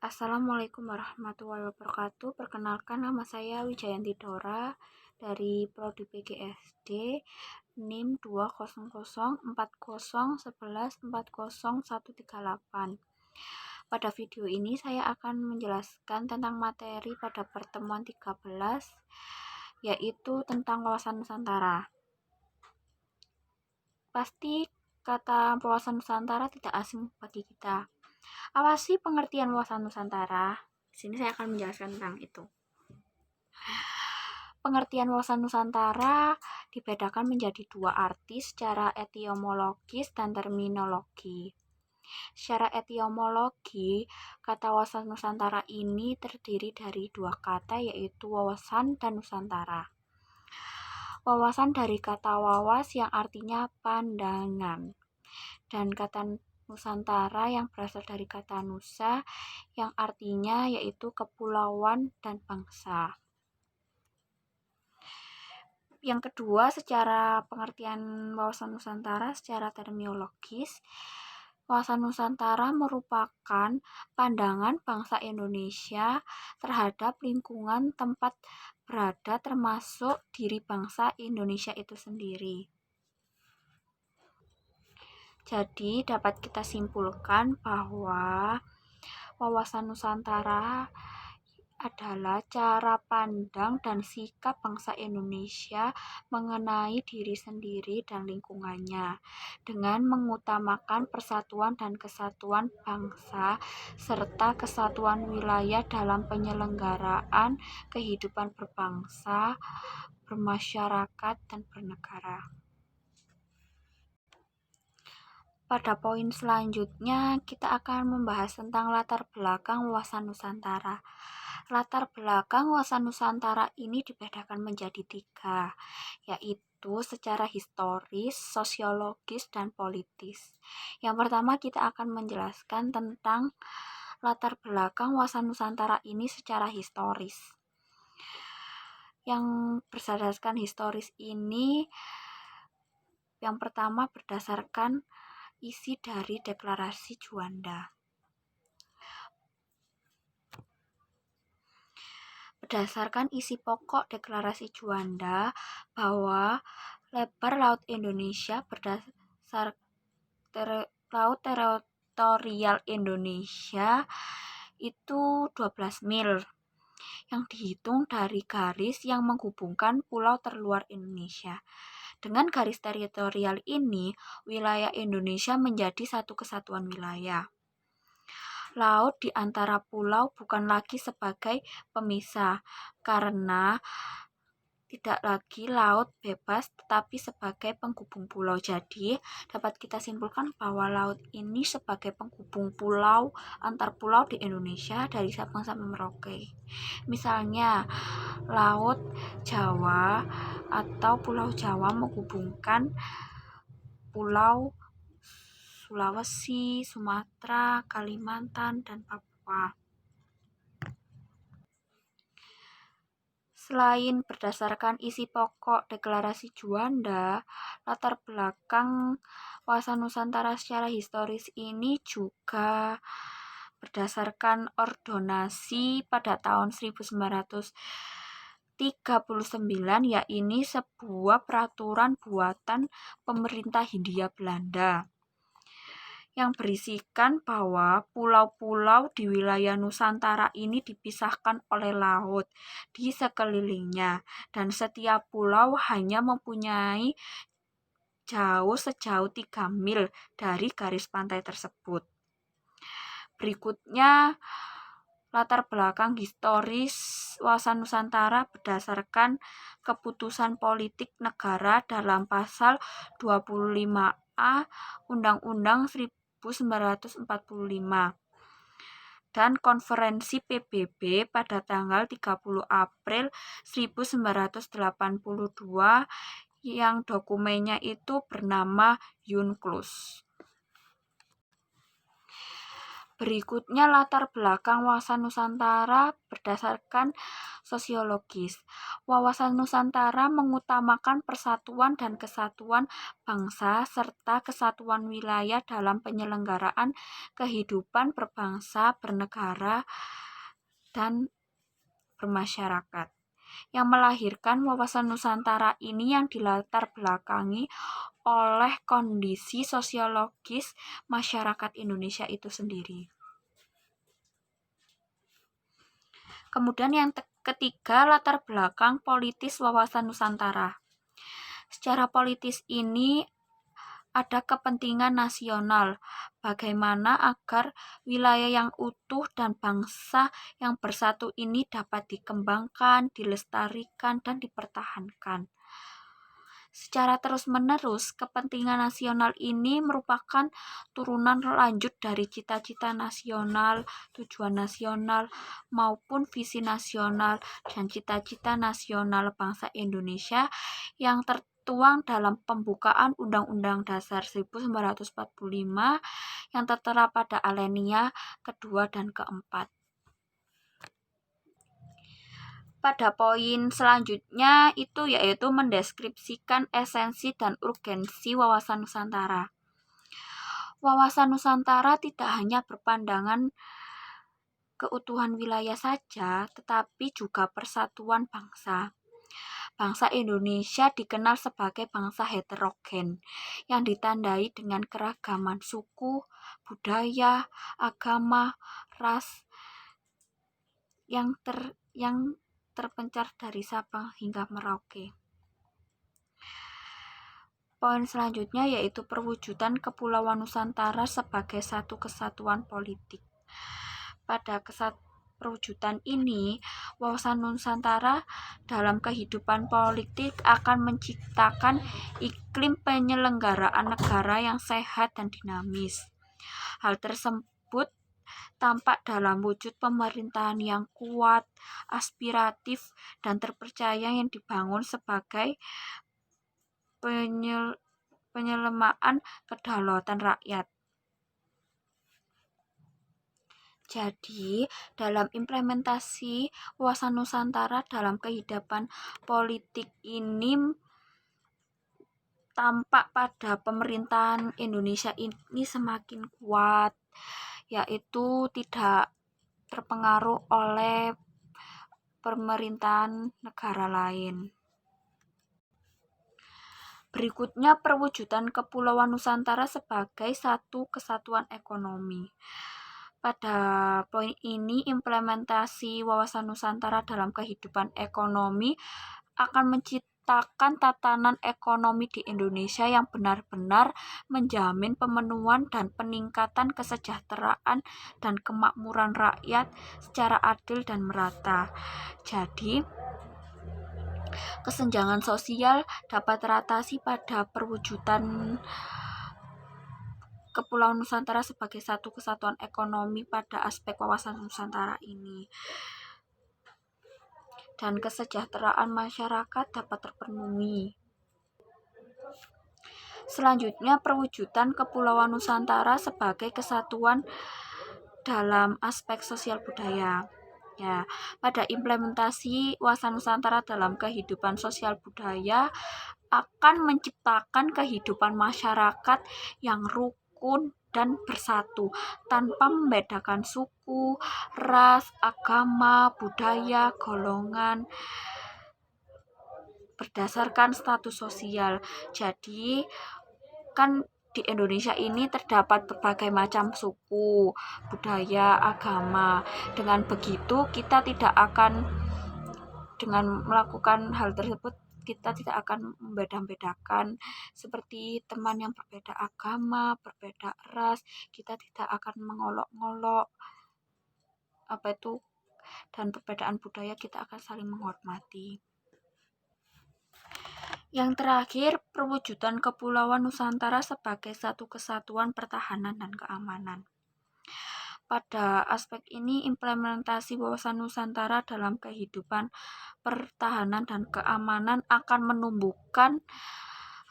Assalamualaikum warahmatullahi wabarakatuh. Perkenalkan, nama saya Wijayanti Dora dari Prodi PGSD NIM 2004011140138. Pada video ini saya akan menjelaskan tentang materi pada pertemuan 13, yaitu tentang wawasan Nusantara. Pasti kata wawasan Nusantara tidak asing bagi kita. Apa sih pengertian wawasan Nusantara? Di sini saya akan menjelaskan tentang itu. Pengertian wawasan Nusantara dibedakan menjadi dua arti secara etimologis dan terminologi. Secara etimologi, kata wawasan Nusantara ini terdiri dari dua kata, yaitu wawasan dan Nusantara. Wawasan dari kata wawas yang artinya pandangan, dan kata Nusantara yang berasal dari kata nusa yang artinya yaitu kepulauan dan bangsa. Yang kedua, secara pengertian wawasan Nusantara secara terminologis, wawasan Nusantara merupakan pandangan bangsa Indonesia terhadap lingkungan tempat berada, termasuk diri bangsa Indonesia itu sendiri. Jadi dapat kita simpulkan bahwa wawasan Nusantara adalah cara pandang dan sikap bangsa Indonesia mengenai diri sendiri dan lingkungannya, dengan mengutamakan persatuan dan kesatuan bangsa serta kesatuan wilayah dalam penyelenggaraan kehidupan berbangsa, bermasyarakat, dan bernegara. Pada poin selanjutnya, kita akan membahas tentang latar belakang wawasan Nusantara. Latar belakang wawasan Nusantara ini dibedakan menjadi tiga, yaitu secara historis, sosiologis, dan politis. Yang pertama, kita akan menjelaskan tentang latar belakang wawasan Nusantara ini secara historis. Yang berdasarkan historis ini, yang pertama berdasarkan isi dari Deklarasi Juanda. Berdasarkan isi pokok Deklarasi Juanda bahwa lebar laut Indonesia laut teritorial Indonesia itu 12 mil yang dihitung dari garis yang menghubungkan pulau terluar Indonesia. Dengan garis teritorial ini, wilayah Indonesia menjadi satu kesatuan wilayah. Laut di antara pulau bukan lagi sebagai pemisah, karena tidak lagi laut bebas tetapi sebagai penghubung pulau. Jadi, dapat kita simpulkan bahwa laut ini sebagai penghubung pulau antar pulau di Indonesia dari Sabang sampai Merauke. Misalnya, Laut Jawa atau Pulau Jawa menghubungkan Pulau Sulawesi, Sumatera, Kalimantan, dan Papua. Selain berdasarkan isi pokok Deklarasi Juanda, latar belakang wawasan Nusantara secara historis ini juga berdasarkan ordonasi pada tahun 1939, yaitu sebuah peraturan buatan pemerintah Hindia Belanda yang berisikan bahwa pulau-pulau di wilayah Nusantara ini dipisahkan oleh laut di sekelilingnya, dan setiap pulau hanya mempunyai sejauh 3 mil dari garis pantai tersebut. Berikutnya, latar belakang historis wawasan Nusantara berdasarkan keputusan politik negara dalam pasal 25A Undang-Undang 1945 dan Konferensi PBB pada tanggal 30 April 1982 yang dokumennya itu bernama UNCLOS. Berikutnya latar belakang wawasan Nusantara berdasarkan sosiologis. Wawasan Nusantara mengutamakan persatuan dan kesatuan bangsa serta kesatuan wilayah dalam penyelenggaraan kehidupan berbangsa, bernegara, dan bermasyarakat. Yang melahirkan wawasan Nusantara ini yang dilatar belakangi oleh kondisi sosiologis masyarakat Indonesia itu sendiri. Kemudian yang ketiga, latar belakang politis wawasan Nusantara. Secara politis ini ada kepentingan nasional, bagaimana agar wilayah yang utuh dan bangsa yang bersatu ini dapat dikembangkan, dilestarikan, dan dipertahankan. Secara terus-menerus, kepentingan nasional ini merupakan turunan lanjut dari cita-cita nasional, tujuan nasional, maupun visi nasional dan cita-cita nasional bangsa Indonesia yang tertuang dalam pembukaan Undang-Undang Dasar 1945 yang tertera pada alinea kedua dan keempat. Pada poin selanjutnya itu yaitu mendeskripsikan esensi dan urgensi wawasan Nusantara. Wawasan Nusantara tidak hanya berpandangan keutuhan wilayah saja, tetapi juga persatuan bangsa. Bangsa Indonesia dikenal sebagai bangsa heterogen yang ditandai dengan keragaman suku, budaya, agama, ras yang terpencar dari Sabang hingga Merauke. Poin selanjutnya yaitu perwujudan Kepulauan Nusantara sebagai satu kesatuan politik. Pada perwujudan ini, wawasan Nusantara dalam kehidupan politik akan menciptakan iklim penyelenggaraan negara yang sehat dan dinamis. Hal tersebut tampak dalam wujud pemerintahan yang kuat, aspiratif, dan terpercaya yang dibangun sebagai penyelemahan kedaulatan rakyat. Jadi, dalam implementasi wawasan Nusantara dalam kehidupan politik ini tampak pada pemerintahan Indonesia ini semakin kuat, yaitu tidak terpengaruh oleh pemerintahan negara lain. Berikutnya perwujudan Kepulauan Nusantara sebagai satu kesatuan ekonomi. Pada poin ini, implementasi wawasan Nusantara dalam kehidupan ekonomi akan menciptakan tatanan ekonomi di Indonesia yang benar-benar menjamin pemenuhan dan peningkatan kesejahteraan dan kemakmuran rakyat secara adil dan merata. Jadi, kesenjangan sosial dapat teratasi pada perwujudan Kepulauan Nusantara sebagai satu kesatuan ekonomi pada aspek wawasan Nusantara ini. Dan kesejahteraan masyarakat dapat terpenuhi. Selanjutnya, perwujudan Kepulauan Nusantara sebagai kesatuan dalam aspek sosial budaya. Ya, pada implementasi wawasan Nusantara dalam kehidupan sosial budaya akan menciptakan kehidupan masyarakat yang rukun dan bersatu tanpa membedakan suku, ras, agama, budaya, golongan berdasarkan status sosial. Jadi kan di Indonesia ini terdapat berbagai macam suku, budaya, agama. Dengan begitu kita tidak akan dengan melakukan hal tersebut kita tidak akan membeda-bedakan seperti teman yang berbeda agama, berbeda ras, kita tidak akan mengolok-ngolok dan perbedaan budaya kita akan saling menghormati. Yang terakhir, perwujudan Kepulauan Nusantara sebagai satu kesatuan pertahanan dan keamanan. Pada aspek ini, implementasi wawasan Nusantara dalam kehidupan pertahanan dan keamanan akan menumbuhkan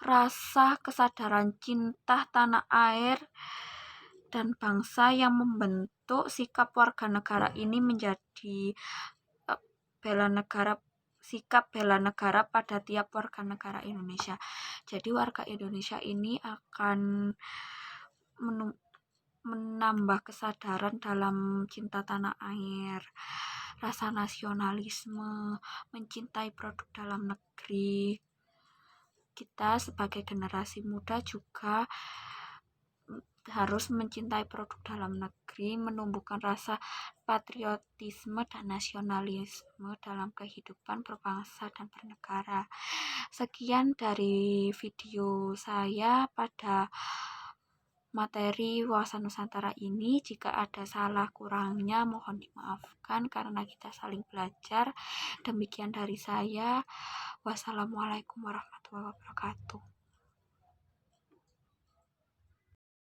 rasa kesadaran cinta tanah air dan bangsa yang membentuk sikap warga negara ini menjadi bela negara sikap bela negara pada tiap warga negara Indonesia. Jadi warga Indonesia ini akan menambah kesadaran dalam cinta tanah air, rasa nasionalisme, mencintai produk dalam negeri. Kita sebagai generasi muda juga harus mencintai produk dalam negeri, menumbuhkan rasa patriotisme dan nasionalisme dalam kehidupan berbangsa dan bernegara. Sekian dari video saya pada materi wawasan Nusantara ini. Jika ada salah kurangnya mohon dimaafkan karena kita saling belajar. Demikian dari saya. Wassalamualaikum warahmatullahi wabarakatuh.